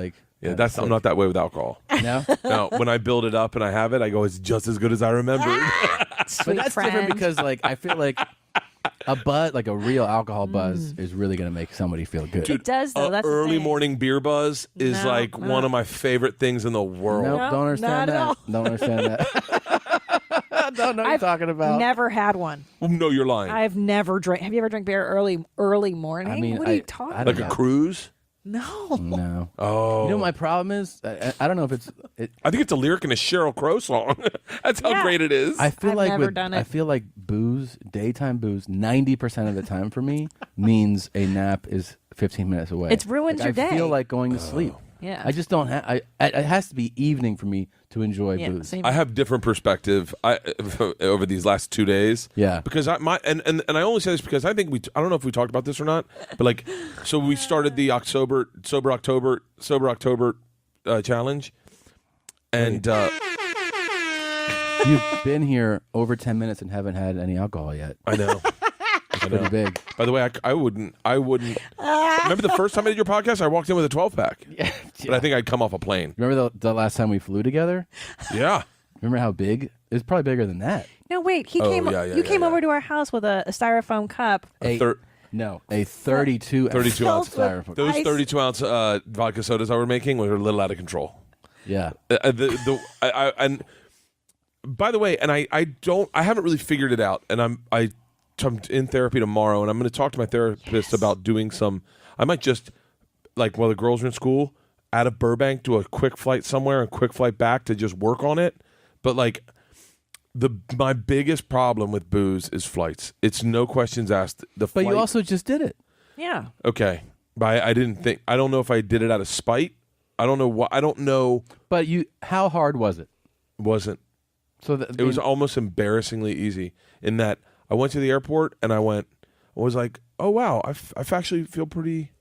like. Yeah, I'm not that way with alcohol. No? No, when I build it up and I have it, I go, it's just as good as I remembered. But that's different because, like, I feel like a buzz, like a real alcohol buzz, is really going to make somebody feel good. It does, though. That's the early thing. morning beer buzz is one of my favorite things in the world. Nope, No, don't understand not at all. that. Don't understand that. Don't know what you're talking about. Never had one. Well, no, you're lying. I've never drank. Have you ever drank beer early morning? I mean, what are you talking I about? don't like a cruise? No. No. Oh. You know what my problem is? I don't know if it's. I think it's a lyric in a Sheryl Crow song. That's how great it is. I feel I've like never done it. I feel like booze, daytime booze, 90% of the time for me means a nap is 15 minutes away. It's ruins Like, your I day. feel like going to sleep. Yeah. I just don't have. It has to be evening for me to enjoy booze. Same. I have different perspective over these last 2 days. Yeah. Because I I only say this because I think I don't know if we talked about this or not, but like, so we started the Sober OctoBert challenge, and You've been here over 10 minutes and haven't had any alcohol yet. I know. Pretty big. By the way, I wouldn't. Remember the first time I did your podcast? I walked in with a 12-pack. Yeah. But I think I'd come off a plane. Remember the last time we flew together? Yeah. Remember how big? It was probably bigger than that. No, wait. You yeah, came over to our house with a styrofoam cup. A 32 32 ounce styrofoam. Those Ice. 32 ounce vodka sodas I were making were a little out of control. Yeah. And by the way, and I haven't really figured it out, and I'm in therapy tomorrow, and I'm going to talk to my therapist about doing I might just, like, while the girls are in school, out of Burbank, do a quick flight somewhere and quick flight back to just work on it. But like, my biggest problem with booze is flights. It's no questions asked. But you also just did it. Yeah. Okay, but I don't know if I did it out of spite. I don't know what. I don't know. But how hard was it? Wasn't. So It was almost embarrassingly easy in that I went to the airport and I was like, oh wow, I actually feel pretty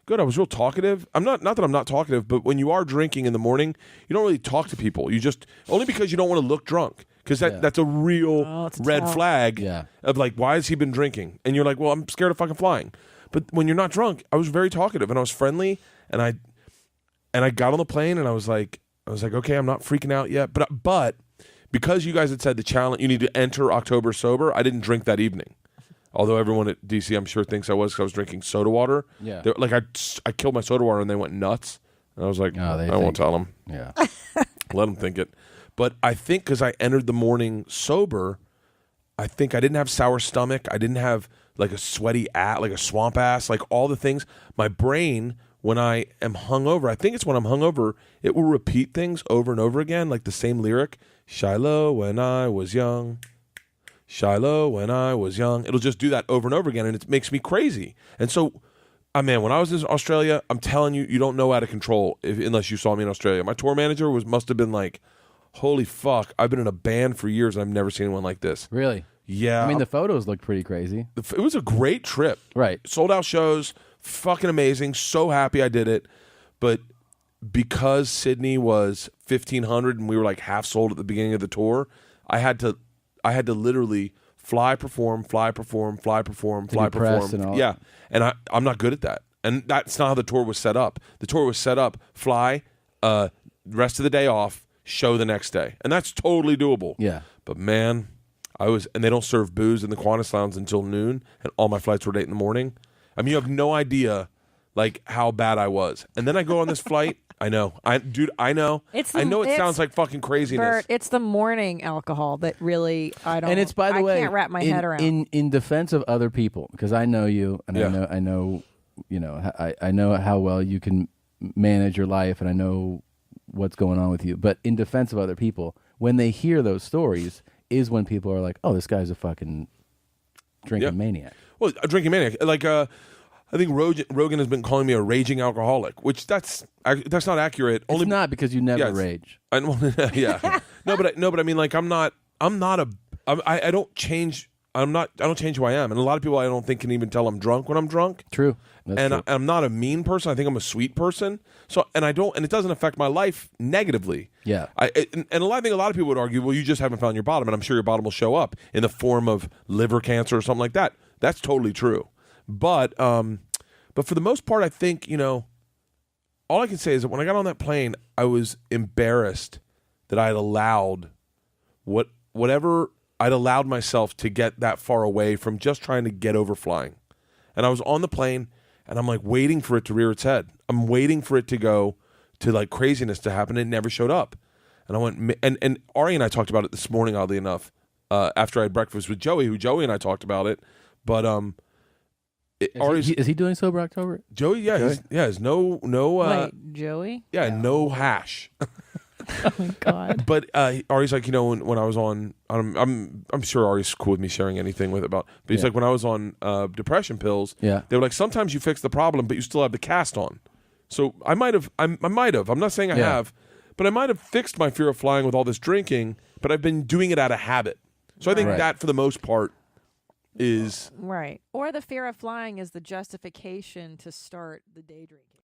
good. I was real talkative. I'm not that I'm not talkative, but when you are drinking in the morning, you don't really talk to people. You just, only because you don't want to look drunk, because that's a real red flag of like, why has he been drinking? And you're like, well, I'm scared of fucking flying. But when you're not drunk, I was very talkative and I was friendly, and I got on the plane and I was like, okay, I'm not freaking out yet, but because you guys had said the challenge, you need to enter October sober, I didn't drink that evening. Although everyone at DC, I'm sure, thinks I was, because I was drinking soda water. Yeah. Like, I killed my soda water and they went nuts. And I was like, I won't tell them. Yeah. Let them think it. But I think because I entered the morning sober, I think I didn't have sour stomach. I didn't have like a sweaty ass, like a swamp ass, like all the things. My brain, when I am hungover, I think it's when I'm hungover, it will repeat things over and over again, like the same lyric. Shiloh when I was young. Shiloh when I was young. It'll just do that over and over again, and it makes me crazy. And so, man, when I was in Australia, I'm telling you, you don't know out of control unless you saw me in Australia. My tour manager must have been like, holy fuck, I've been in a band for years and I've never seen one like this. Really? Yeah. I mean, the photos looked pretty crazy. It was a great trip. Right. Sold out shows, fucking amazing. So happy I did it. But because Sydney was 1,500 and we were like half sold at the beginning of the tour, I had to literally fly, perform. And all. Yeah. And I'm not good at that. And that's not how the tour was set up. The tour was set up, fly, rest of the day off, show the next day. And that's totally doable. Yeah. But man, and they don't serve booze in the Qantas Lounge until noon, and all my flights were at 8 in the morning. I mean, you have no idea like how bad I was. And then I go on this flight. I know. I know. I know it sounds like fucking craziness. Bert, it's the morning alcohol that really And it's, by the way, I can't wrap my head around. In defense of other people, because I know you, and I know I know how well you can manage your life, and I know what's going on with you. But in defense of other people, when they hear those stories, is when people are like, "Oh, this guy's a fucking drinking maniac." Well, a drinking maniac. Like, I think Rogan has been calling me a raging alcoholic, which that's not accurate. It's not, because you never rage. Yeah. No, but I mean, like, I don't change. I don't change who I am, and a lot of people I don't think can even tell I'm drunk when I'm drunk. True. I'm not a mean person. I think I'm a sweet person. So, and it doesn't affect my life negatively. Yeah. I think a lot of people would argue, well, you just haven't found your bottom, and I'm sure your bottom will show up in the form of liver cancer or something like that. That's totally true. But for the most part, I think, all I can say is that when I got on that plane, I was embarrassed that I had allowed whatever I'd allowed myself to get that far away from just trying to get over flying. And I was on the plane, and I'm like waiting for it to rear its head. I'm waiting for it to go to like craziness to happen. It never showed up. And I went, and Ari and I talked about it this morning, oddly enough, after I had breakfast with Joey, and I talked about it. But is he doing Sober October? Joey, there's no Wait, Joey? Yeah, no hash. Oh my God. But Ari's like, when I was on, I'm sure Ari's cool with me sharing anything with it about. But he's like, when I was on depression pills, they were like, sometimes you fix the problem, but you still have the cast on. So I might have. I'm not saying I have, but I might have fixed my fear of flying with all this drinking. But I've been doing it out of habit. So I think that, for the most part, is right. Or the fear of flying is the justification to start the day drinking.